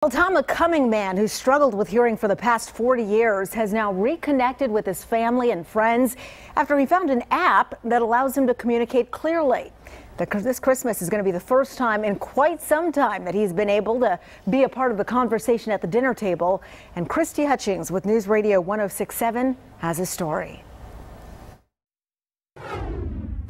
Well, Tom, a Cumming man who struggled with hearing for the past 40 years has now reconnected with his family and friends after he found an app that allows him to communicate clearly. This Christmas is going to be the first time in quite some time that he's been able to be a part of the conversation at the dinner table. And Christy Hutchings with News Radio 106.7 has a story.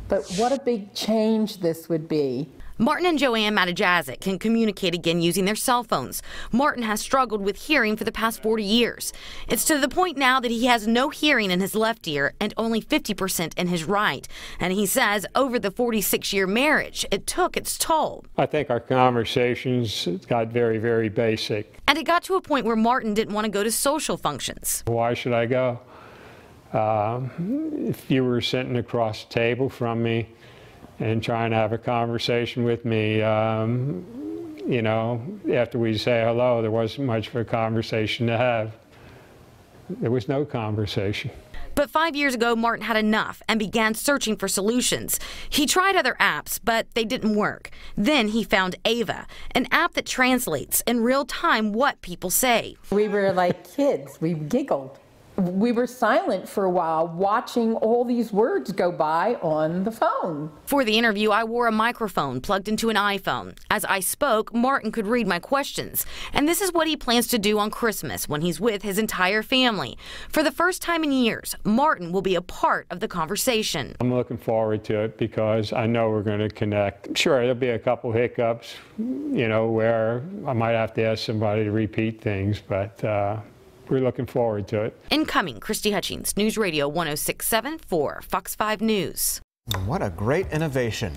But what a big change this would be. Martin and Joanne Matajazic can communicate again using their cell phones. Martin has struggled with hearing for the past 40 years. It's to the point now that he has no hearing in his left ear and only 50% in his right. And he says over the 46-year marriage, it took its toll. I think our conversations got very, very basic. And it got to a point where Martin didn't want to go to social functions. Why should I go? If you were sitting across the table from me and trying to have a conversation with me, you know, after we say hello, there wasn't much of a conversation to have. There was no conversation. But 5 years ago, Martin had enough and began searching for solutions. He tried other apps, but they didn't work. Then he found Ava, an app that translates in real time what people say. We were like kids. We giggled. We were silent for a while, watching all these words go by on the phone. For the interview, I wore a microphone plugged into an iPhone. As I spoke, Martin could read my questions. And this is what he plans to do on Christmas when he's with his entire family. For the first time in years, Martin will be a part of the conversation. I'm looking forward to it because I know we're going to connect. Sure, there'll be a couple hiccups, you know, where I might have to ask somebody to repeat things, but we're looking forward to it. Incoming, Christy Hutchings, News Radio 106.7 for Fox 5 News. What a great innovation.